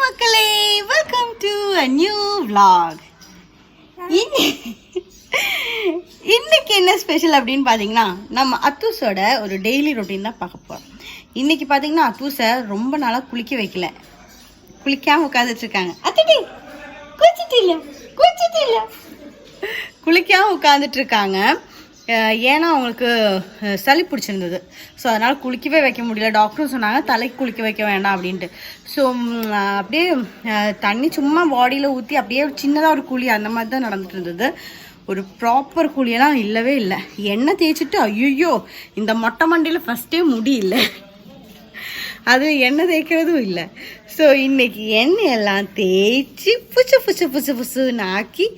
மக்களே, welcome to a new vlog. இன்னைக்கு என்ன ஸ்பெஷல் அப்படின்னு பார்த்தீங்கன்னா, நம்ம அத்தூஸோட ஒரு டெய்லி ரொட்டீன் தான் பார்க்க போகிறோம். இன்னைக்கு பார்த்தீங்கன்னா அத்தூஸை ரொம்ப நாளாக குளிக்க வைக்கல, குளிக்காமல் உட்காந்துட்ருக்காங்க. அத்தடி குளிச்சிட்டு குளிக்காமல் உட்காந்துட்ருக்காங்க. ஏன்னா அவங்களுக்கு சளி பிடிச்சிருந்தது. ஸோ அதனால் குளிக்கவே வைக்க முடியல. டாக்டரும் சொன்னாங்க தலைக்கு குளிக்க வைக்க வேண்டாம் அப்படின்ட்டு. ஸோ அப்படியே தண்ணி சும்மா பாடியில் ஊற்றி அப்படியே சின்னதாக ஒரு குழி அந்த மாதிரி தான் நடந்துட்டு இருந்தது. ஒரு ப்ராப்பர் குழியெல்லாம் இல்லவே இல்லை. எண்ணெய் தேய்ச்சிட்டு ஐயோ இந்த மொட்டை மண்டியில் ஃபஸ்ட்டே முடியல, அது எண்ணெய் தேய்க்கிறதும் இல்லை. ஸோ இன்றைக்கி எண்ணெயெல்லாம் தேய்ச்சி புசுன்னு ஆக்கி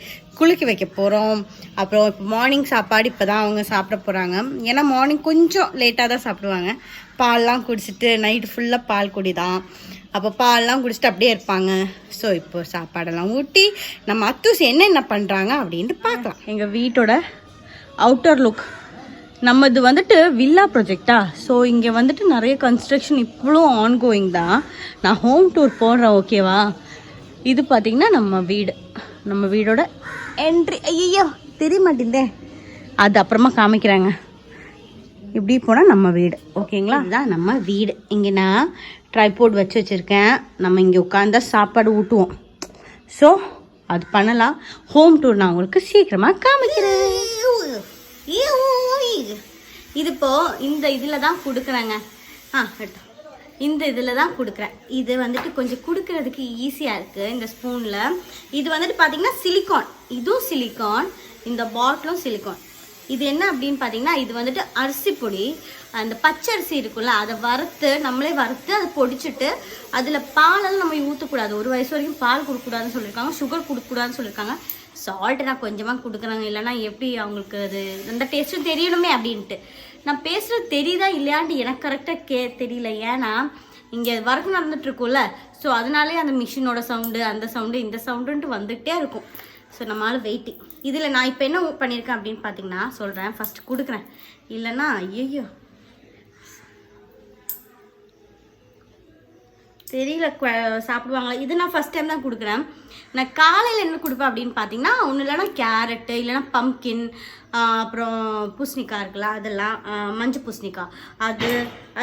குளிக்க வைக்க போகிறோம். அப்புறம் இப்போ மார்னிங் சாப்பாடு இப்போ தான் அவங்க சாப்பிட போகிறாங்க. ஏன்னா மார்னிங் கொஞ்சம் லேட்டாக தான் சாப்பிடுவாங்க. பால்லாம் குடிச்சிட்டு நைட்டு ஃபுல்லாக பால் குடி தான். அப்போ பால்லாம் குடிச்சிட்டு அப்படியே இருப்பாங்க. ஸோ இப்போ சாப்பாடெல்லாம் ஊட்டி நம்ம அத்தூஸ் என்னென்ன பண்ணுறாங்க அப்படின்ட்டு பார்க்கலாம். எங்கள் வீட்டோட அவுட்டர் லுக். நம்மது வந்துட்டு வில்லா ப்ராஜெக்டா. ஸோ இங்கே வந்துட்டு நிறைய கன்ஸ்ட்ரக்ஷன் இவ்வளோ ஆன்கோயிங் தான். நான் ஹோம் டூர் போடுறேன், ஓகேவா? இது பார்த்திங்கன்னா நம்ம வீடு, நம்ம வீடோட என்ட்ரி. ஐயோ தெரிய மாட்டேந்தே, அது அப்புறமா காமிக்கிறாங்க. இப்படி போனால் நம்ம வீடு, ஓகேங்களா? இதுதான் நம்ம வீடு. இங்கே நான் ட்ரைபோர்ட் வச்சு வச்சுருக்கேன். நம்ம இங்கே உட்காந்தா சாப்பாடு ஊட்டுவோம். ஸோ அது பண்ணலாம். ஹோம் டூர் நான் உங்களுக்கு சீக்கிரமாக காமிக்கிறேன். இது இப்போ இந்த இதில் தான் கொடுக்குறேங்க. இந்த இதில் தான் கொடுக்குறேன். இது வந்துட்டு கொஞ்சம் கொடுக்கறதுக்கு ஈஸியாக இருக்குது இந்த ஸ்பூனில். இது வந்துட்டு பார்த்திங்கன்னா சிலிக்கான், இதுவும் சிலிக்கான், இந்த பாட்டிலும் சிலிக்கான். இது என்ன அப்படின்னு பார்த்தீங்கன்னா, இது வந்துட்டு அரிசி பொடி, அந்த பச்சரிசி இருக்குல்ல, அதை வறுத்து நம்மளே வறுத்து அதை பொடிச்சிட்டு அதில் பாலெல்லாம் நம்ம ஊற்றக்கூடாது. ஒரு வயசு வரைக்கும் பால் கொடுக்கக்கூடாதுன்னு சொல்லியிருக்காங்க. சுகர் கொடுக்கக்கூடாதுன்னு சொல்லியிருக்காங்க. சால்ட் நான் கொஞ்சமாக கொடுக்குறாங்க, இல்லைனா எப்படி அவங்களுக்கு அது அந்த டேஸ்ட்டும் தெரியணுமே அப்படின்ட்டு. நான் பேசுகிறது தெரியுதா இல்லையான்ட்டு எனக்கு கரெக்டாக தெரியல. ஏன்னா இங்கே ஒர்க் நடந்துகிட்ருக்கும்ல, ஸோ அதனாலே அந்த மிஷினோட சவுண்டு, அந்த சவுண்டு, இந்த சவுண்டுன்ட்டு வந்துகிட்டே இருக்கும். ஸோ நம்மளால் வெயிட்டிங். இதில் நான் இப்போ என்ன பண்ணியிருக்கேன் அப்படின்னு பார்த்தீங்கன்னா சொல்கிறேன். ஃபஸ்ட்டு கொடுக்குறேன், இல்லைன்னா ஐயோ தெரியல சாப்பிடுவாங்களா. இது நான் ஃபஸ்ட் டைம் தான் கொடுக்குறேன். நான் காலையில் என்ன கொடுப்பேன் அப்படின்னு பார்த்தீங்கன்னா, ஒன்றும் இல்லைனா கேரட்டு, இல்லைனா பம்கின், அப்புறம் பூசணிக்காய் இருக்குல்ல, அதெல்லாம் மஞ்சள் பூசணிக்காய்,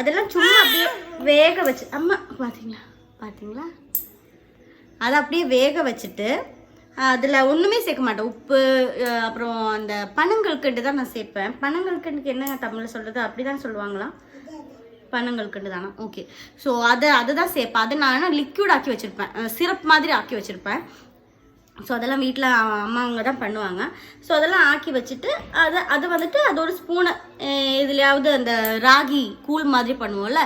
அதெல்லாம் சும்மா அப்படியே வேக வச்சு, அம்மா பார்த்தீங்களா அதை அப்படியே வேக வச்சுட்டு அதில் ஒன்றுமே சேர்க்க மாட்டேன். உப்பு, அப்புறம் அந்த பனங்கல்கண்டு தான் நான் சேர்ப்பேன். பனங்கல்கண்டுக்கு என்னங்க தமிழில் சொல்கிறது, அப்படி தான் சொல்லுவாங்களா? பனங்கல்கண்டு தானே, ஓகே. ஸோ அதை சேர்ப்பேன். அதை நான் லிக்யூட் ஆக்கி வச்சுருப்பேன், சிரப் மாதிரி ஆக்கி வச்சுருப்பேன். ஸோ அதெல்லாம் வீட்டில் அம்மாவங்க தான் பண்ணுவாங்க. ஸோ அதெல்லாம் ஆக்கி வச்சுட்டு அதை வந்துட்டு அது ஒரு ஸ்பூனை இதுலையாவது அந்த ராகி கூழ் மாதிரி பண்ணுவோம்ல,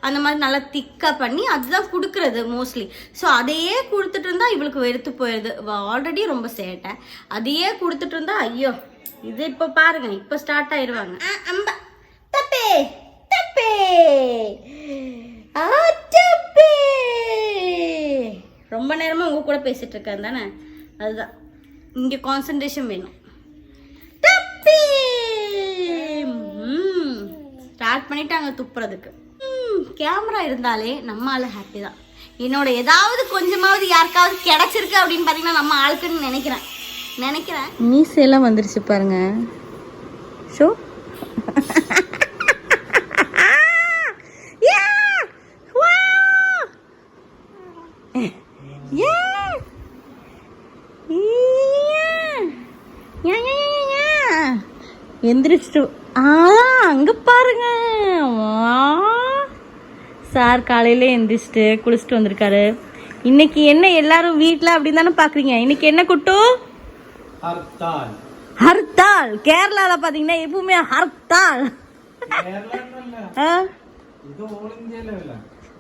அந்த மாதிரி நல்லா திக்காக பண்ணி அதுதான் கொடுக்குறது மோஸ்ட்லி. ஸோ அதையே கொடுத்துட்டு இருந்தால் இவளுக்கு வெறுத்து போயிடுது. ஆல்ரெடி ரொம்ப சேட்டை. அதையே கொடுத்துட்டு இருந்தா ஐயோ, இது இப்போ பாருங்க, இப்போ ஸ்டார்ட் ஆயிடுவாங்க. அம்பா தப்பே தப்பே தப்பே. ரொம்ப நேரமாக உங்க கூட பேசிட்டு இருக்கேன் தானே, அதுதான் இங்கே கான்சன்ட்ரேஷன் வேணும். தப்பி ஸ்டார்ட் பண்ணிட்டாங்க துப்புறதுக்கு. கேமரா இருந்தாலே நம்ம ஆளு ஹாப்பி தான். என்னோட ஏதாவது கொஞ்சமாவது யாருக்காவது கிடைச்சிருக்கு அப்படின்னு பார்த்தீங்கன்னா நம்ம ஆளுக்குன்னு நினைக்கிறேன். மீசையெல்லாம் வந்துருச்சு பாருங்க. ஷோ எந்திரிச்சிட்டு அங்கே பாருங்க. சார் காலையில எந்திரிச்சிட்டு குளிச்சுட்டு வந்திருக்காரு. இன்னைக்கு என்ன எல்லாரும் வீட்டில் அப்படின்னு தானே பார்க்குறீங்க. இன்னைக்கு என்ன குட்டு? ஹர்த்தால். கேரளாவில் பார்த்தீங்கன்னா எப்பவுமே ஹர்த்தால்.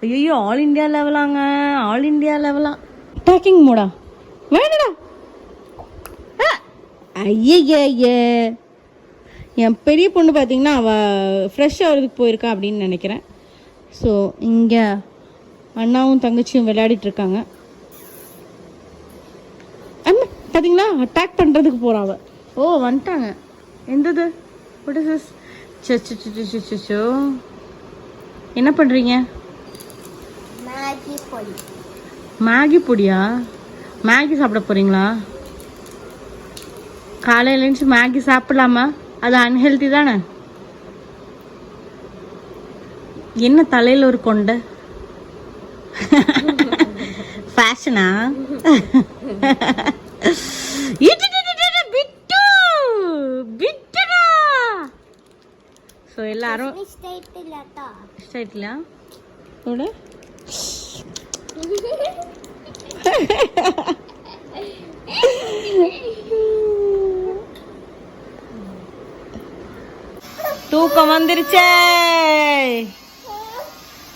ஐயோ ஆல் இண்டியா லெவலாங்க, ஆல் இண்டியா லெவலா. அட்டாக்கிங் மூடா வேணடா. ஐயே என் பெரிய பொண்ணு பார்த்தீங்கன்னா அவள் ஃப்ரெஷ் ஆகிறதுக்கு போயிருக்கா அப்படின்னு நினைக்கிறேன். ஸோ இங்கே அண்ணாவும் தங்கச்சியும் விளையாடிட்டு அம்மா பார்த்தீங்களா அட்டாக் பண்ணுறதுக்கு போகிறாவ. ஓ வந்துட்டாங்க. எந்தது சோ என்ன பண்ணுறீங்க? மேகி பொடியா? மேகி சாப்பிட போகிறீங்களா? காலையில் எழுந்துச்சு மேகி சாப்பிடலாமா? அது அன்ஹெல்தி தானே. என்ன தலையில் ஒரு கொண்டை? ஃபேஷனா? ஸோ எல்லாரும் ஸ்ட்ரைட்ல தூக்கம் வந்துருச்சே,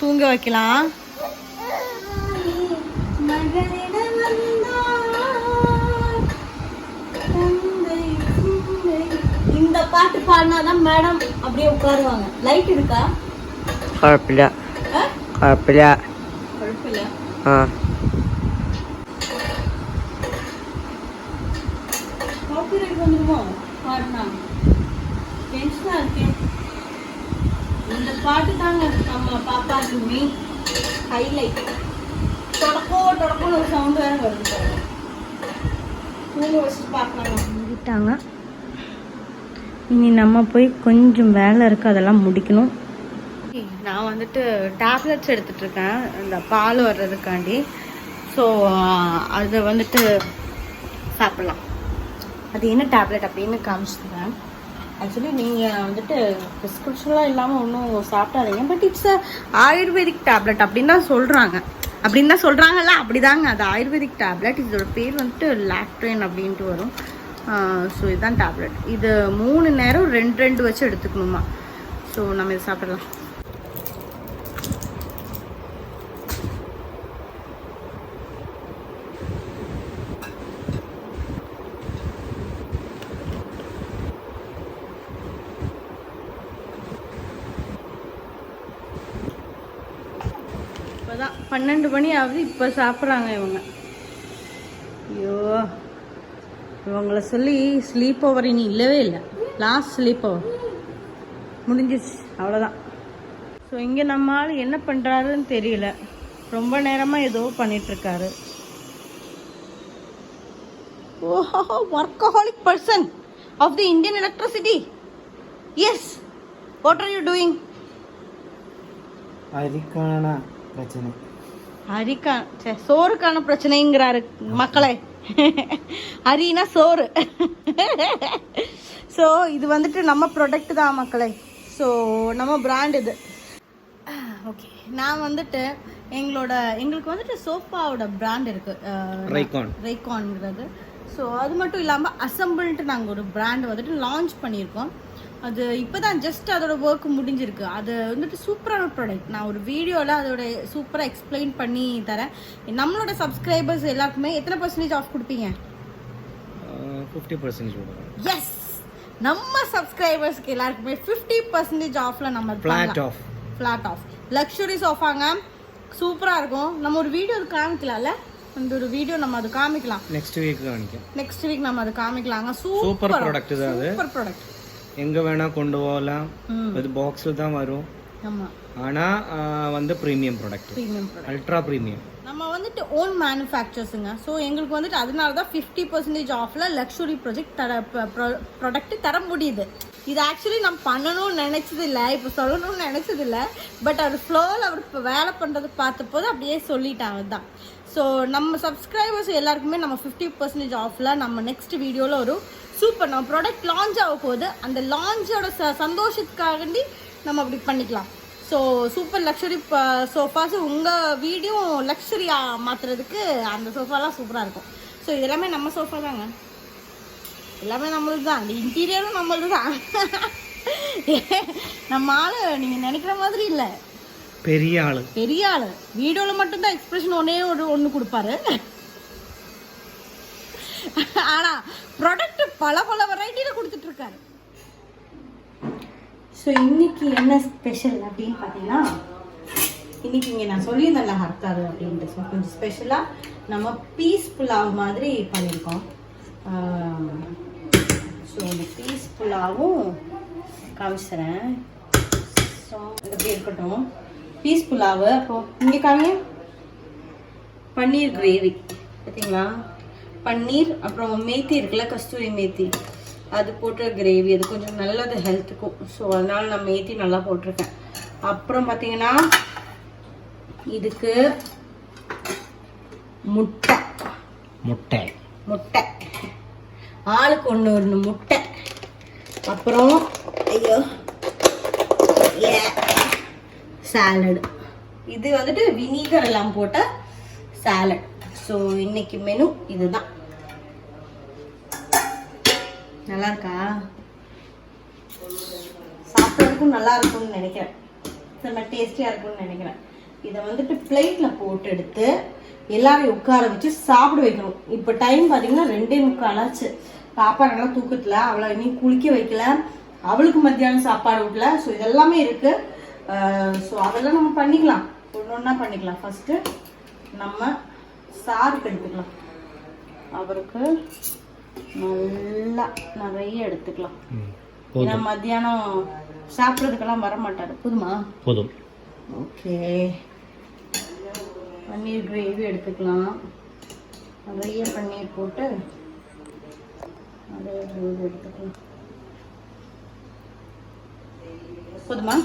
தூங்க வைக்கலாம். இந்த பாட்டு பாடினாதான் மேடம் அப்படியே உட்காருவாங்க. லைட் இருக்கா? குழப்பில்ல குழப்பில்ல குழப்பில்ல. காப்பிரைட் வந்துருமோ பாடினா? டென்ஷனா இருக்கேன். இந்த பாட்டு தாங்க நம்ம பாப்பாக்கு மெயின் ஹைலைட். தொடக்கம் ஒரு சவுண்ட் வேற வருது. தூங்க வச்சு பார்க்கலாம். இனி நம்ம போய் கொஞ்சம் வேலை இருக்குது, அதெல்லாம் முடிக்கணும். நான் வந்துட்டு டேப்லெட்ஸ் எடுத்துட்ருக்கேன் இந்த பால் வர்றதுக்காண்டி. ஸோ அதை வந்துட்டு சாப்பிட்லாம். அது என்ன டேப்லெட் அப்படின்னு காமிச்சிருக்கேன். ஆக்சுவலி நீங்கள் வந்துட்டு ப்ரிஸ்கிரிப்ஷன்லாம் இல்லாமல் ஒன்றும் சாப்பிடாதீங்க. பட் இட்ஸ் ஆயுர்வேதிக் டேப்லெட் அப்படின்னு தான் சொல்கிறாங்க. அப்படின்னு தான் சொல்கிறாங்கல்ல, அப்படிதாங்க. அது ஆயுர்வேதிக் டேப்லெட். இதோட பேர் வந்துட்டு லாக்ட்ரேன் அப்படின்ட்டு வரும். ஸோ இதுதான் டேப்லெட். இது 3 நேரம் 2 வச்சு எடுத்துக்கணுமா. ஸோ நம்ம இதை சாப்பிடலாம். இப்போதான் 12 மணி ஆகுது, இப்போ சாப்பிட்றாங்க இவங்க. ஐயோ, இவங்கள சொல்லி ஸ்லீப் ஓவர் இனி இல்லவே இல்லை. லாஸ்ட் ஸ்லீப் ஓவர் முடிஞ்சிச்சு, அவ்வளோதான். ஸோ இங்கே நம்ம ஆள் என்ன பண்ணுறாருன்னு தெரியல. ரொம்ப நேரமாக ஏதோ பண்ணிகிட்ருக்காரு. ஓஹோ, workaholic person of the Indian electricity. Yes, what are you doing? அரிக்கான பிரச்சனை. சோறுக்கான பிரச்சனைங்கிறாரு மக்களே. அரினா சோறு. ஸோ இது வந்துட்டு நம்ம ப்ராடக்ட் தான் மக்களே. ஸோ நம்ம பிராண்ட் இது. ஓகே, நான் வந்துட்டு எங்களுக்கு வந்துட்டு சோஃபாவோட பிராண்ட் இருக்கு, ரைகான்ங்கிறது. ஸோ அது மட்டும் இல்லாமல் அசம்பிள்ட்டு நாங்கள் ஒரு பிராண்ட் வந்துட்டு லான்ச் பண்ணியிருக்கோம். அது இப்போ தான் ஜஸ்ட் அதோட ஒர்க் முடிஞ்சிருக்கு. அது வந்துட்டு சூப்பரான ப்ராடக்ட். நான் ஒரு வீடியோவில் அதோட சூப்பராக எக்ஸ்பிளைன் பண்ணி தரேன். நம்மளோட சப்ஸ்கிரைபர்ஸ் எல்லாருக்குமே எத்தனை % ஆஃப் கொடுப்பீங்க? 50%. எஸ், நம்ம சப்ஸ்கிரைபர்ஸ்க்கு எல்லாருக்குமே 50% ஆஃப்ல நம்ம ஃபிளாட் ஆஃப் லக்ஸுரி சோஃபாங்க. சூப்பராக இருக்கும். நம்ம ஒரு வீடியோ அது காமிக்கலாம்ல, அந்த ஒரு வீடியோ நம்ம அது காமிக்கலாம். நெக்ஸ்ட் வீக் நம்ம அது காமிக்கலாங்க. சூப்பர் ப்ராடக்ட் தான் அது. Super product. எங்க வேணா கொண்டு போகலாம். இது பாக்ஸ்ல தான் வரும். ஆமா, ஆனா வந்து பிரீமியம் ப்ராடக்ட், அல்ட்ரா பிரீமியம். நம்ம வந்துட்டு ஓன் மேனுஃபேக்சர்ஸுங்க. ஸோ எங்களுக்கு வந்துட்டு அதனால தான் 50% ஆஃப்ல லக்ஸுரி ப்ராடக்ட் தர முடியுது. இது ஆக்சுவலி நம்ம பண்ணணும்னு நினைச்சது இல்லை, இப்போ சொல்லணும்னு நினைச்சது இல்லை. பட் அவர் ஃப்ளோவில் அவர் இப்போ வேலை பண்ணுறது பார்த்த போது அப்படியே சொல்லிட்டாங்க தான். ஸோ நம்ம சப்ஸ்கிரைபர்ஸ் எல்லாருக்குமே நம்ம 50% ஆஃப்ல நம்ம நெக்ஸ்ட் வீடியோவில் ஒரு சூப்பர் நம்ம ப்ராடக்ட் லான்ச் ஆக போகுது. அந்த லான்ச்சோட சந்தோஷத்துக்காண்டி நம்ம அப்படி பண்ணிக்கலாம். ஸோ சூப்பர் லக்ஸுரி சோஃபாஸ் உங்கள் வீடியோ லக்ஸுரியாக மாற்றுறதுக்கு அந்த சோஃபாலாம் சூப்பராக இருக்கும். ஸோ இது எல்லாமே நம்ம சோஃபா தாங்க, எல்லாமே நம்மளுது தான். அந்த இன்டீரியரும் நம்மளது தான். நம்ம ஆள் நீங்கள் நினைக்கிற மாதிரி இல்லை, பெரிய ஆள். வீடியோவில் மட்டும்தான் எக்ஸ்பிரஷன் ஒன்று கொடுப்பாரு. ஆனால் ப்ராடக்ட் பல வெரைட்டியில் கொடுத்துட்ருக்காரு. ஸோ இன்னைக்கு என்ன ஸ்பெஷல் அப்படின்னு பார்த்தீங்கன்னா, இன்னைக்கு இங்கே நான் சொல்லியிருந்தேன்ல ஹர்த்தாரு அப்படின்ட்டு. ஸோ கொஞ்சம் ஸ்பெஷலாக நம்ம பீஸ் புலாவ் மாதிரி பண்ணியிருக்கோம். ஸோ இந்த பீஸ் புலாவும் காமிச்சிடுறேன். ஸோ எப்படி இருக்கட்டும் பீஸ் புலாவு. அப்போ இங்கே காமிங்க. பன்னீர் கிரேவி பார்த்தீங்களா, பன்னீர் அப்புறம் மேத்தி இருக்குல்ல, கஸ்தூரி மேத்தி, அது போட்டு கிரேவி. அது கொஞ்சம் நல்லது ஹெல்த்துக்கும். ஸோ அதனால நான் மேத்தி நல்லா போட்டிருக்கேன். அப்புறம் பார்த்தீங்கன்னா இதுக்கு முட்டை முட்டை முட்டை ஆளுக்கு ஒன்று முட்டை. அப்புறம் ஐயோ சாலடு. இது வந்துட்டு வினிகர் எல்லாம் போட்ட சாலட். ஸோ இன்னைக்கு மெனு இதுதான். நல்லா இருக்கா? சாப்பிட்றதுக்கும் நல்லா இருக்கும்னு நினைக்கிறேன். செம்ம டேஸ்டியாக இருக்கும்னு நினைக்கிறேன். இதை வந்துட்டு பிளேட்டில் போட்டு எடுத்து எல்லாரையும் உட்கார வச்சு சாப்பிட வைக்கணும். இப்போ டைம் பார்த்தீங்கன்னா 2:45 ஆச்சு. பாப்பா நல்லா தூக்கத்தில், அவளை இன்னும் குளிக்க வைக்கல, அவளுக்கு மத்தியானம் சாப்பாடு விடல. ஸோ இதெல்லாமே இருக்குது. ஸோ அதெல்லாம் நம்ம பண்ணிக்கலாம், ஒன்று ஒன்றா பண்ணிக்கலாம். ஃபஸ்ட்டு நம்ம சாருக்கு எடுத்துக்கலாம். அவருக்கு நல்லா நிறைய எடுத்துக்கலாம். ஏன்னா மத்தியானம் சாப்பிட்றதுக்கெல்லாம் வர மாட்டாரு. போதுமா? போதும். ஓகே, பன்னீர் கிரேவி எடுத்துக்கலாம். நிறைய பன்னீர் போட்டு நிறைய கிரேவி எடுத்துக்கலாம். போதுமா?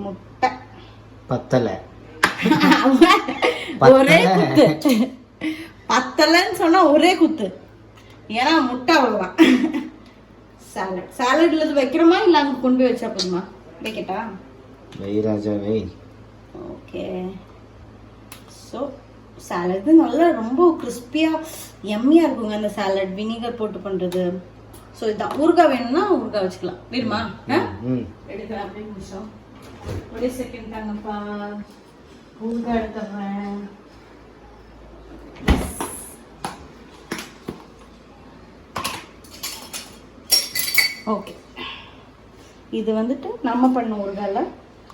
முட்டை பத்தலை. ஒரே குத்து. பத்தலைன்னு சொன்னா ஒரே குத்து. ஏன்னா முட்டை அவ்வளவுதான். சாலட் சாலட்ல இது வைக்கிறோமா இல்லை அங்கே கொண்டு போய் வச்சா போதுமா? வைக்கட்டா? வை ராஜா வை. ஓகே. ஸோ சாலட் நல்லா ரொம்ப கிறிஸ்பியாக எம்மியாக இருக்குங்க அந்த சாலட், வினிகர் போட்டு பண்ணுறது. ஸோ இதுதான். ஊறுகாய் வேணும்னா ஊறுகாய் வச்சுக்கலாம். வேணுமா? எடுக்கிறேன். அப்படியே நிமிஷம் ஒரே செகண்ட் தாங்கப்பா. ஊறுகாய் எடுத்துடுறேன். ஓகே, இது வந்துட்டு நம்ம பண்ண ஊறுகாயில்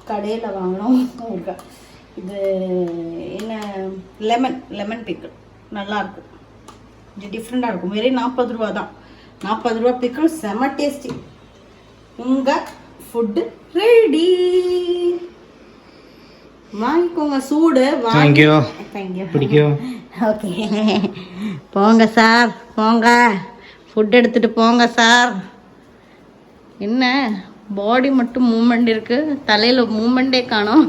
கடையில் வாங்கினோம் ஊறுகாய். இது என்ன, லெமன் பிக்கிள். நல்லாயிருக்கும். இது டிஃப்ரெண்ட்டாக இருக்கும். வெறும் 40 ரூபா தான். 40 ரூபா பிக்கிள், செம டேஸ்டி. உங்கள் ஃபுட்டு ரெடி. வாங்கிக்கோங்க, சூடு. தேங்க்யூ. பிடிக்கும். ஓகே, போங்க சார், போங்க. ஃபுட் எடுத்துகிட்டு போங்க சார். என்ன பாடி மட்டும் மூமெண்ட் இருக்கு, தலையில மூமெண்டே காணோம்.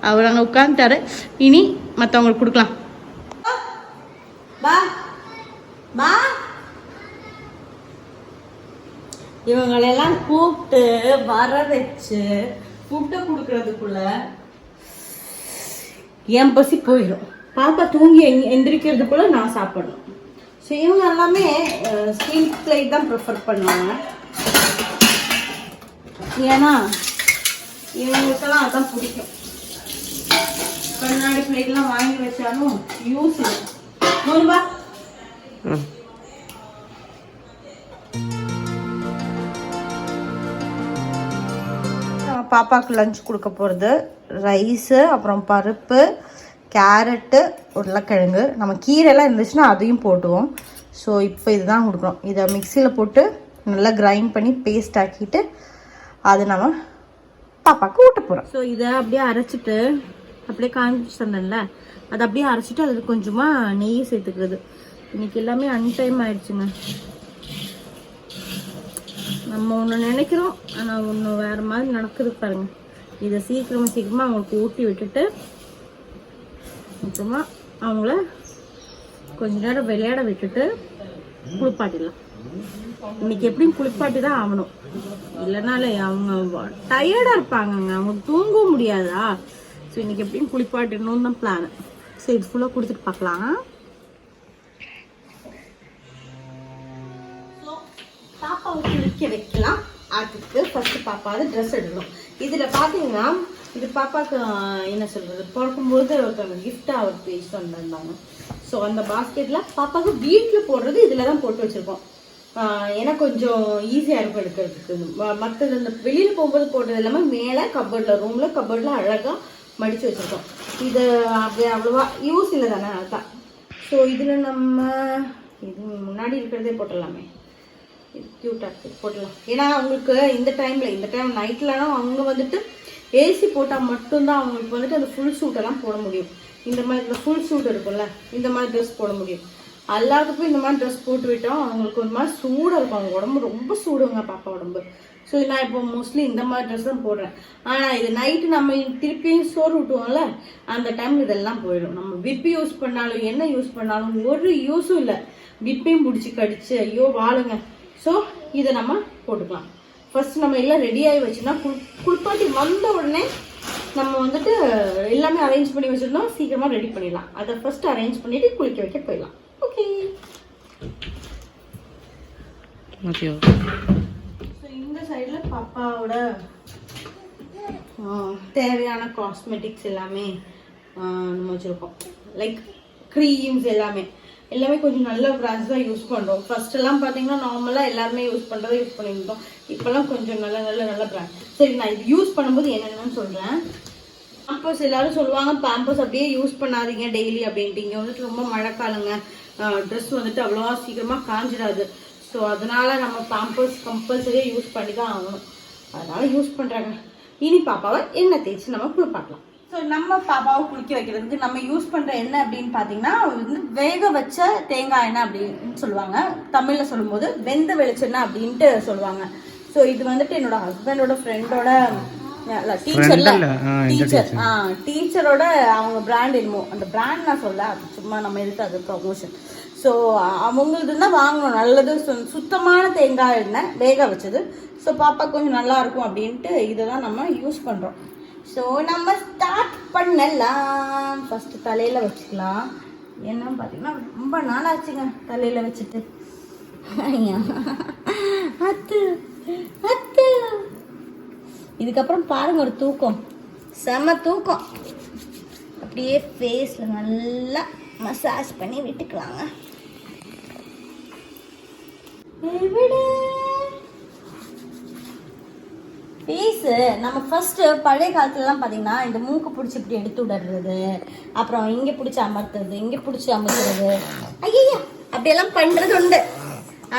அவர் அங்கே உட்காந்துட்டாரு. இனி மற்றவங்களுக்கு கொடுக்கலாம். இவங்களெல்லாம் கூப்பிட்டு வர வச்சு ஃபுட்டை கொடுக்கறதுக்குள்ள என் பசி போயிடும். பாப்பா தூங்கி எந்திரிக்கிறதுக்குள்ள நான் சாப்பிடணும். ஸோ இவங்க எல்லாமே ஸ்டீல் பிளேட் தான் ப்ரிஃபர் பண்ணுவாங்க. ஏன்னா இவங்களுக்கெல்லாம் அதான் பிடிக்கும். கண்ணாடி பிளேட்லாம் வாங்கி வச்சாலும் யூஸ் இல்லை. நூறுபா. பாப்பாவுக்கு லஞ்ச் கொடுக்க போகிறது ரைஸு, அப்புறம் பருப்பு, கேரட்டு, உருளைக்கிழங்கு. நம்ம கீரைலாம் இருந்துச்சுன்னா அதையும் போட்டுவோம். ஸோ இப்போ இதுதான் கொடுக்குறோம். இதை மிக்சியில் போட்டு நல்லா கிரைண்ட் பண்ணி பேஸ்ட் ஆக்கிட்டு அது நம்ம பாப்பாவுக்கு ஊட்ட போகிறோம். ஸோ இதை அப்படியே அரைச்சிட்டு, அப்படியே காஞ்சி தந்தேன்ல, அதை அப்படியே அரைச்சிட்டு அதில் கொஞ்சமாக நெய் சேர்த்துக்கிறது. இன்னைக்கு எல்லாமே அன்டைம் ஆயிடுச்சுங்க. நம்ம ஒன்று நினைக்கிறோம், ஆனால் ஒன்று வேறு மாதிரி நடக்குது பாருங்க. இதை சீக்கிரமாக அவங்களுக்கு ஊட்டி விட்டுட்டு அப்புறமா அவங்கள கொஞ்ச நேரம் விளையாட விட்டுட்டு குளிப்பாட்டிடலாம். இன்னைக்கு எப்படியும் குளிப்பாட்டி தான் ஆகணும், இல்லைனாலே அவங்க டயர்டாக இருப்பாங்கங்க, அவங்க தூங்கவும் முடியாதா. ஸோ இன்னைக்கு எப்படியும் குளிப்பாட்டிடணும்னு தான் பிளான். சரி, இது ஃபுல்லாக கொடுத்துட்டு பார்க்கலாம். பாப்பாவை குளிக்க வைக்கலாம். அதுக்கு ஃபர்ஸ்ட் பாப்பாவது ட்ரெஸ் எடுக்கணும். இதில் பார்த்தீங்கன்னா இது பாப்பாவுக்கு என்ன சொல்கிறது, பிறக்கும்போது ஒருத்தவங்க கிஃப்டாக அவர் பேசிட்டு வந்திருந்தாங்க. ஸோ அந்த பாஸ்கெட்டில் பாப்பாவுக்கு வீட்டில் போடுறது இதில் தான் போட்டு வச்சுருக்கோம். ஏன்னா கொஞ்சம் ஈஸியாக இருக்கும் எடுக்கிறதுக்கு. மற்றது இந்த வெளியில் போகும்போது போடுறது எல்லாமே மேலே கப்போர்டில், ரூமில் கப்போர்டில் அழகாக மடித்து வச்சுருக்கோம். இது அப்படியே அவ்வளோவா யூஸ் இல்லை தானே, அதுதான். ஸோ இதில் நம்ம இது முன்னாடி இருக்கிறதே போட்டுடலாமே. இது க்யூட்டாக இருக்குது, போடலாம். ஏன்னா அவங்களுக்கு இந்த டைம் நைட்லலாம் அவங்க வந்துட்டு ஏசி போட்டால் மட்டும்தான் அவங்களுக்கு வந்துட்டு அந்த ஃபுல் சூட்டெல்லாம் போட முடியும். இந்த மாதிரி இந்த ஃபுல் சூட் இருக்கும்ல, இந்த மாதிரி ட்ரெஸ் போட முடியும். எல்லாத்துக்கும் இந்த மாதிரி ட்ரெஸ் போட்டு விட்டோம் அவங்களுக்கு ஒரு மாதிரி சூடாக இருக்கும். அவங்க உடம்பு ரொம்ப சூடுங்க பாப்பா உடம்பு. ஸோ நான் இப்போ மோஸ்ட்லி இந்த மாதிரி ட்ரெஸ் தான் போடுறேன். ஆனால் இது நைட்டு நம்ம திருப்பியும் சோறு விட்டுவோம்ல, அந்த டைம் இதெல்லாம் போயிடும். நம்ம விப்பி யூஸ் பண்ணாலும் என்ன யூஸ் பண்ணாலும் ஒரு யூஸும் இல்லை. விப்பையும் பிடிச்சி கடிச்சு ஐயோ வாழுங்க. ஸோ இதை நம்ம போட்டுக்கலாம். ஃபர்ஸ்ட் நம்ம எல்லாம் ரெடியாகி வச்சுன்னா குளிப்பாட்டி வந்த உடனே நம்ம வந்துட்டு எல்லாமே அரேஞ்ச் பண்ணி வச்சுருந்தோம், சீக்கிரமாக ரெடி பண்ணிடலாம். அதை ஃபர்ஸ்ட் அரேஞ்ச் பண்ணிவிட்டு குளிக்க வைக்க போயிடலாம். ஓகே. ஸோ இந்த சைடில் பாப்பாவோட தேவையான காஸ்மெட்டிக்ஸ் எல்லாமே நம்ம வச்சுருக்கோம். லைக் க்ரீம்ஸ் எல்லாமே கொஞ்சம் நல்ல பிராண்ட்ஸ் தான் யூஸ் பண்ணுறோம். ஃபர்ஸ்டெல்லாம் பார்த்தீங்கன்னா நார்மலாக எல்லாருமே யூஸ் பண்ணியிருந்தோம். இப்போல்லாம் கொஞ்சம் நல்ல பிராண்ட். சரி, நான் இது யூஸ் பண்ணும்போது என்னென்னு சொல்கிறேன். பாம்பர்ஸ் எல்லாரும் சொல்லுவாங்க பாம்பர்ஸ் அப்படியே யூஸ் பண்ணாதீங்க டெய்லி அப்படின்ட்டு. இங்கே வந்துட்டு ரொம்ப மழைக்காலங்க, ட்ரெஸ் வந்துட்டு அவ்வளோவா சீக்கிரமாக காஞ்சிடாது. ஸோ அதனால நம்ம பாம்பர்ஸ் கம்பல்சரியாக யூஸ் பண்ணி தான் ஆகணும். அதனால யூஸ் பண்ணுறாங்க. இனி பாப்பாவை எண்ணெய் தேய்ச்சி நம்ம குளிப்பாட்டலாம். ஸோ நம்ம பாப்பாவை குளிக்க வைக்கிறதுக்கு நம்ம யூஸ் பண்ணுற எண்ணெய் அப்படின்னு பார்த்தீங்கன்னா வந்து வேக வச்ச தேங்காய் எண்ணெய் அப்படின்னு சொல்லுவாங்க. தமிழில் சொல்லும்போது வெந்த வெளிச்செண்ணெய் அப்படின்ட்டு சொல்லுவாங்க. ஸோ இது வந்துட்டு என்னோட ஹஸ்பண்டோட ஃப்ரெண்டோட டீச்சரோட அவங்க பிராண்ட் என்னமோ, அந்த பிராண்ட் நான் சொல்ல, அது சும்மா நம்ம எதுக்கு அது ப்ரொமோஷன். ஸோ அவங்களுக்கு தான் வாங்கணும். நல்லது, சுத்தமான தேங்காய் எண்ணெய் வேக வச்சது. ஸோ பாப்பா கொஞ்சம் நல்லா இருக்கும் அப்படின்ட்டு இதை தான் நம்ம யூஸ் பண்ணுறோம். ஸோ நம்ம ஸ்டார்ட் பண்ணலாம். ஃபஸ்ட்டு தலையில் வச்சுக்கலாம். என்னன்னு பார்த்தீங்கன்னா ரொம்ப நாள் ஆச்சுங்க தலையில் வச்சுட்டு. ஐயா அத்து அத்து. இதுக்கப்புறம் பாருங்க ஒரு தூக்கம், செம தூக்கம். அப்படியே ஃபேஸில் நல்லா மசாஜ் பண்ணி விட்டுக்கலாங்க. ஃபேஸு நம்ம ஃபஸ்ட்டு பழைய காலத்துலலாம் பார்த்தீங்கன்னா இந்த மூக்கு பிடிச்சி இப்படி எடுத்து விடுறது, அப்புறம் இங்கே பிடிச்சி அமர்த்துறது, இங்கே பிடிச்சி அமர்த்துறது, ஐயா அப்படியெல்லாம் பண்ணுறது உண்டு.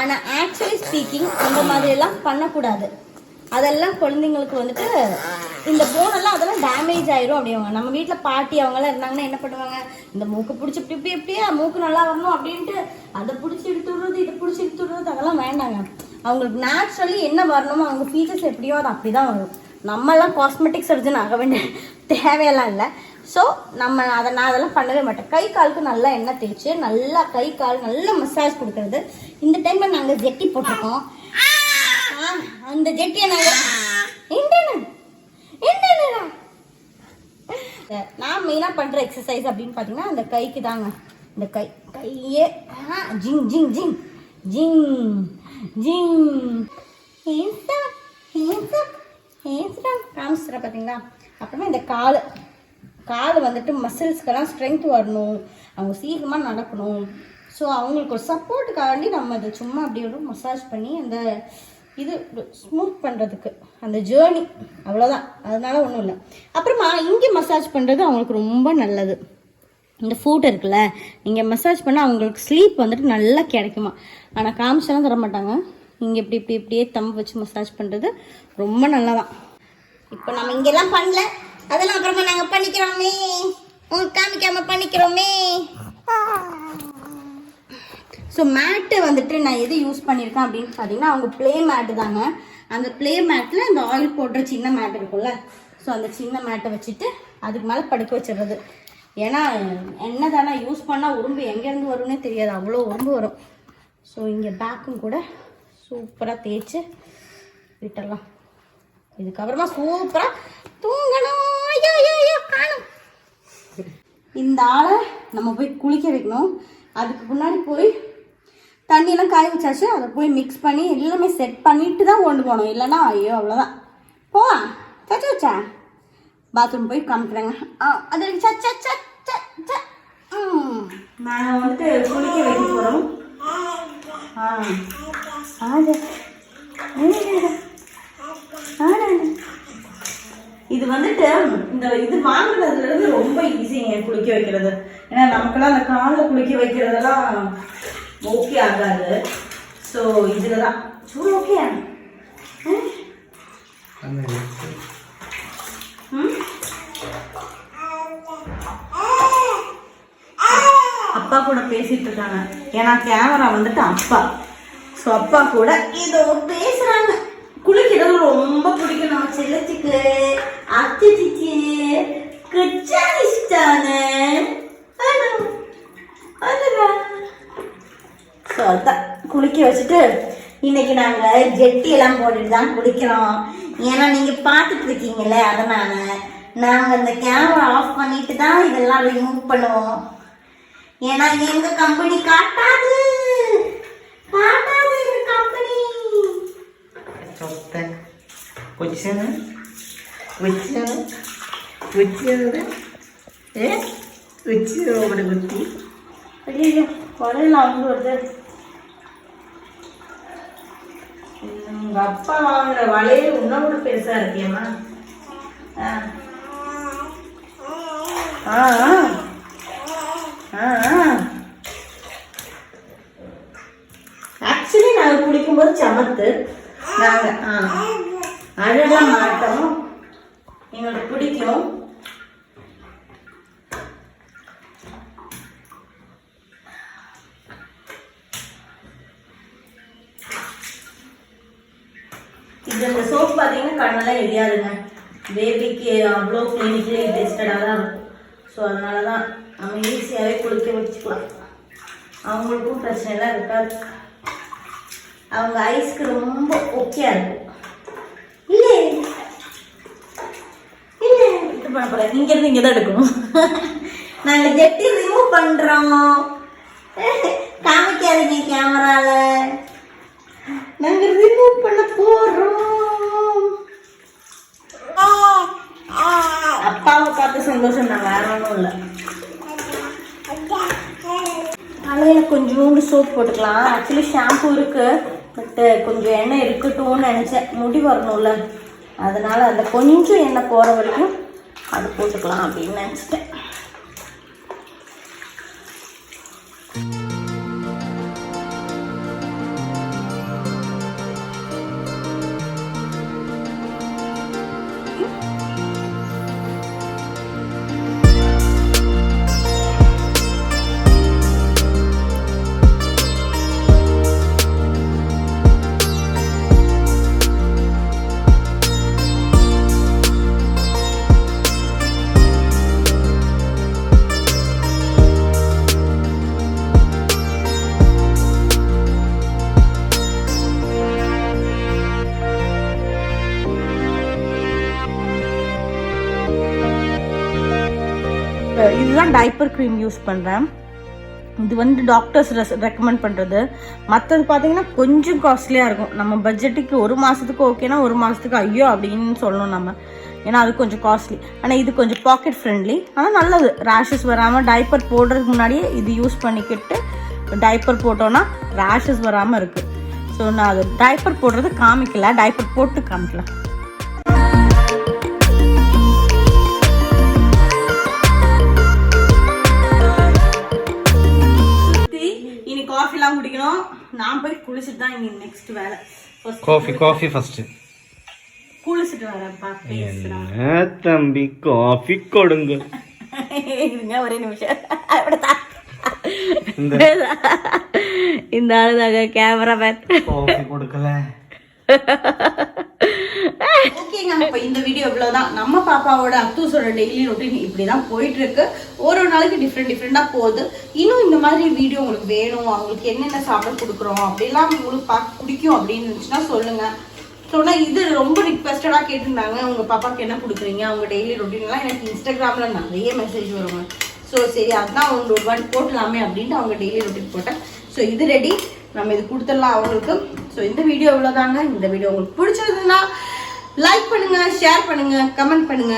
ஆனால் ஆக்சுவலி ஸ்பீக்கிங் அந்த மாதிரியெல்லாம் பண்ணக்கூடாது. அதெல்லாம் குழந்தைங்களுக்கு வந்துட்டு இந்த போனெல்லாம் அதெல்லாம் டேமேஜ் ஆயிரும் அப்படிவாங்க. நம்ம வீட்டில் பாட்டி அவங்கெல்லாம் இருந்தாங்கன்னா என்ன பண்ணுவாங்க, இந்த மூக்கு பிடிச்சி இப்படி எப்படியே மூக்கு நல்லா வரணும் அப்படின்ட்டு அதை பிடிச்சி எடுத்து விடுறது, இதை பிடிச்சி எடுத்து விடுறது, அதெல்லாம் வேண்டாங்க. அவங்களுக்கு நேச்சுரலி என்ன வரணுமோ அவங்க ஃபீச்சர்ஸ் எப்படியோ அது அப்படி தான் வரும். நம்மெல்லாம் காஸ்மெட்டிக் சர்ஜன் ஆக வேண்டிய தேவையெல்லாம் இல்லை. ஸோ நான் அதெல்லாம் பண்ணவே மாட்டேன். கை காலுக்கு நல்லா எண்ணெய் தேய்ச்சி நல்லா கை கால் நல்லா மசாஜ் கொடுக்கறது. இந்த டைமில் நாங்கள் ஜெட்டி போட்டிருக்கோம். அந்த ஜெட்டியை நாங்கள் நான் மெயினாக பண்ணுற எக்ஸசைஸ் அப்படின்னு பார்த்தீங்கன்னா அந்த கைக்கு தாங்க. இந்த கையே ஜிங் ஜிங் ஜிங் ஜிங் ஜிங் காமிச்சிட்ற பார்த்தீங்களா. அப்புறமா இந்த கால் வந்துட்டு மசில்ஸ்க்கெல்லாம் ஸ்ட்ரென்த் வரணும், அவங்க சீக்கிரமாக நடக்கணும். ஸோ அவங்களுக்கு ஒரு சப்போர்ட்டுக்காண்டி நம்ம அதை சும்மா அப்படி ஒரு மசாஜ் பண்ணி அந்த இது ஸ்மூத் பண்ணுறதுக்கு அந்த ஜேர்னி, அவ்வளோதான். அதனால ஒன்றும் இல்லை. அப்புறமா இங்கே மசாஜ் பண்ணுறது அவங்களுக்கு ரொம்ப நல்லது. இந்த ஃபுட் இருக்குல்ல, இங்கே மசாஜ் பண்ணால் அவங்களுக்கு ஸ்லீப் வந்துட்டு நல்லா கிடைக்குமா. ஆனால் காமிச்செல்லாம் தர மாட்டாங்க. இங்கே இப்படியே தம்பு வச்சு மசாஜ் பண்ணுறது ரொம்ப நல்லதான். இப்போ நம்ம இங்கெல்லாம் பண்ணல, அதெல்லாம் அப்புறமா நாங்கள் பண்ணிக்கிறோமே, உங்களுக்கு காமிக்காமல் பண்ணிக்கிறோமே. ஸோ மேட்டு வந்துட்டு நான் எது யூஸ் பண்ணியிருக்கேன் அப்படின்னு பார்த்தீங்கன்னா அவங்க ப்ளே மேட்டு தாங்க. அந்த ப்ளே மேட்டில் அந்த ஆயில் போடுற சின்ன மேட் இருக்கும்ல, ஸோ அந்த சின்ன மேட்டை வச்சுட்டு அதுக்கு மேலே படுக்க வச்சிடுறது. ஏன்னா என்ன தானே யூஸ் பண்ணால் உறும்பு எங்கேருந்து வரும்னே தெரியாது, அவ்வளோ உறும்பு வரும். ஸோ இங்கே பேக்கும் கூட சூப்பராக தேய்ச்சி விட்டுடலாம். இதுக்கப்புறமா சூப்பராக தூங்கணும். ஐயோ காணும். இந்த ஆளை நம்ம போய் குளிக்க வைக்கணும். அதுக்கு முன்னாடி போய் தண்ணியெல்லாம் காய வச்சாச்சு, அதை போய் மிக்ஸ் பண்ணி எல்லாமே செட் பண்ணிட்டு தான் கொண்டு போகணும். இல்லைன்னா ஐயோ அவ்வளோதான். போவா சச்ச வச்சா பாத்ரூம் போய் காமிக்கிறேங்க. அது நாங்கள் வந்துட்டு குளிக்க வைக்க போகிறோம். இது வந்துட்டு இந்த இது வாங்கினதுலேருந்து ரொம்ப ஈஸிங்க குளிக்க வைக்கிறது. ஏன்னா நமக்கெல்லாம் அந்த காலில் குளிக்க வைக்கிறதெல்லாம் ஓகே ஆகாது. ஸோ இதில் தான் ஓகே. அப்பா கூட பேசிட்டு இருக்காங்க. ஏன்னா கேமரா வந்துட்டு அப்பா. ஸோ அப்பா கூட ஏதோ பேசுறாங்க. குளிக்கிறது ரொம்ப பிடிக்கும் நம்ம செல்லத்துக்கு. அத்திக்கு குச்சானிஸ்டானு ஸோ அதான் குளிக்க வச்சுட்டு இன்னைக்கு நாங்கள் ஜெட்டி எல்லாம் போட்டுட்டு தான் குளிக்கிறோம். ஏன்னா நீங்கள் பார்த்துட்டு இருக்கீங்கல்ல, அதனால நாங்கள் இந்த கேமரா ஆஃப் பண்ணிட்டு தான் இதெல்லாம் ரிமூவ் பண்ணுவோம். ஏன்னா எங்க கம்பெனி காட்டாது எங்க கம்பெனி. ஐயோ வரையில அவங்க வருது. உங்க அப்பா வாங்குற வளையல் உன்னோட பெருசா இருக்கியம்மா. ஆக்சுவலி நாங்கள் குளிக்கும்போது சமத்து. நாங்கள் அழலாம் மாட்டோம், எங்களுக்கு பிடிக்கும். இது இந்த சோப் பார்த்தீங்கன்னா கண்ணெல்லாம் எரியாதுங்க. பேபிக்கு அவ்வளோ கிளினிக்கலி டெஸ்டடாக தான் இருக்கும். ஸோ அதனால தான் நம்ம ஈஸியாகவே குளிக்க வச்சுக்கலாம். அவங்களுக்கும் பிரச்சனைலாம் இருக்காது. அவங்க ஐஸ்க்கு ரொம்ப ஓகேயா இருக்கும். இல்லை இல்லை இது பண்ண போகிறேன். நீங்கள் இருந்து இங்கே தான் எடுக்கணும். நாங்கள் ஜெட்டி ரிமூவ் பண்ணுறோம். காமிக்காதீங்க கேமராவில். நாங்கள் ரிமூவ் பண்ண போகிறோம். அப்பாவை பார்த்து சந்தோஷம் தான், வேற ஒன்றும் இல்லை. தலையில் கொஞ்சோண்டு சோப் போட்டுக்கலாம். ஆக்சுவலி ஷாம்பு இருக்கு, பட்டு கொஞ்சம் எண்ணெய் இருக்கட்டும்னு நினச்சேன். முடி வரணும்ல, அதனால அந்த கொஞ்சம் எண்ணெய் போகிற வரைக்கும் அது போட்டுக்கலாம் அப்படின்னு நினச்சிட்டேன். இதுதான் டைப்பர் க்ரீம் யூஸ் பண்ணுறேன். இது வந்து டாக்டர்ஸ் ரெக்கமெண்ட் பண்ணுறது. மற்றது பார்த்தீங்கன்னா கொஞ்சம் காஸ்ட்லியாக இருக்கும். நம்ம பட்ஜெட்டுக்கு ஒரு மாதத்துக்கு ஓகேனா ஒரு மாதத்துக்கு ஐயோ அப்படின்னு சொல்லணும் நம்ம, ஏன்னா அது கொஞ்சம் காஸ்ட்லி. ஆனால் இது கொஞ்சம் பாக்கெட் ஃப்ரெண்ட்லி, ஆனால் நல்லது. ரேஷஸ் வராமல் டைப்பர் போடுறதுக்கு முன்னாடியே இது யூஸ் பண்ணிக்கிட்டு டைப்பர் போட்டோன்னா ரேஷஸ் வராமல் இருக்குது. ஸோ நான் அது டைப்பர் போடுறது காமிக்கல, டைப்பர் போட்டு காமிக்கலாம். காஃபிலாம் குடிக்கணும். நான் போய் குளிச்சுட்டு தான் இனி நெக்ஸ்ட் வேலை. காஃபி ஃபர்ஸ்ட் குளிச்சுட்டு வரேன்ப்பா. என்ன தம்பி காஃபி கொடுங்க. இருங்க ஒரே நிமிஷம். இந்த ஆளுதாங்க கேமரா மேன். காஃபி கொடுக்கல. ஓகேங்க, இப்போ இந்த வீடியோ இவ்வளோதான். நம்ம பாப்பாவோட அத்தூஸோட டெய்லி ரொட்டீன் இப்படி தான் போயிட்டு இருக்கு. ஒரு நாளைக்கு டிஃப்ரெண்டாக போகுது. இன்னும் இந்த மாதிரி வீடியோ உங்களுக்கு வேணும், அவங்களுக்கு என்னென்ன சாப்பிட கொடுக்குறோம் அப்படிலாம் உங்களுக்கு பார்க்க பிடிக்கும் அப்படின்னு இருந்துச்சுன்னா சொல்லுங்க. சொன்னால் இது ரொம்ப ரிக்வெஸ்டடாக கேட்டிருந்தாங்க, உங்கள் பாப்பாவுக்கு என்ன கொடுக்குறீங்க, அவங்க டெய்லி ரொட்டீன்லாம் எனக்கு இன்ஸ்டாகிராமில் நிறைய மெசேஜ் வருவாங்க. ஸோ சரி அதுதான் அவங்க ஒரு ஒன் போட்டலாமே அப்படின்ட்டு அவங்க டெய்லி ரொட்டீன் போட்டேன். ஸோ இது ரெடி, நம்ம இது கொடுத்துடலாம் அவங்களுக்கு. ஸோ இந்த வீடியோ இவ்வளோதாங்க. இந்த வீடியோ உங்களுக்கு பிடிச்சிருந்ததுன்னா லைக் பண்ணுங்க, ஷேர் பண்ணுங்க, கமெண்ட் பண்ணுங்க.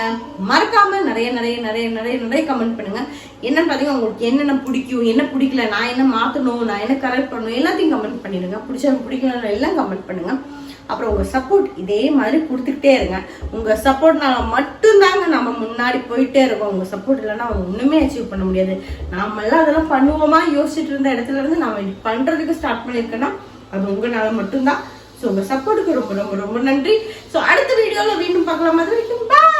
மறக்காம நிறைய நிறைய நிறைய நிறைய நிறைய கமெண்ட் பண்ணுங்க. என்னன்னு பார்த்தீங்கன்னா உங்களுக்கு என்னென்ன பிடிக்கும், என்ன பிடிக்கல, நான் என்ன மாற்றணும், நான் என்ன கரெக்ட் பண்ணணும், எல்லாத்தையும் கமெண்ட் பண்ணிடுங்க. பிடிக்கல எல்லாம் கமெண்ட் பண்ணுங்க. அப்புறம் உங்கள் சப்போர்ட் இதே மாதிரி கொடுத்துக்கிட்டே இருங்க. உங்கள் சப்போர்ட்னால மட்டும்தாங்க நம்ம முன்னாடி போயிட்டே இருக்கோம். உங்கள் சப்போர்ட் இல்லைன்னா அவங்க ஒன்றுமே அச்சீவ் பண்ண முடியாது. நாமெல்லாம் அதெல்லாம் பண்ணுவோமா யோசிச்சுட்டு இருந்த இடத்துல இருந்து நம்ம பண்ணுறதுக்கு ஸ்டார்ட் பண்ணியிருக்கேன்னா அது உங்களால மட்டும்தான். ஸோ உங்கள் சப்போர்ட்டுக்கு ரொம்ப ரொம்ப ரொம்ப நன்றி. ஸோ அடுத்த வீடியோவில் மீண்டும் பார்க்கலாம். அது வரைக்கும் பாய்.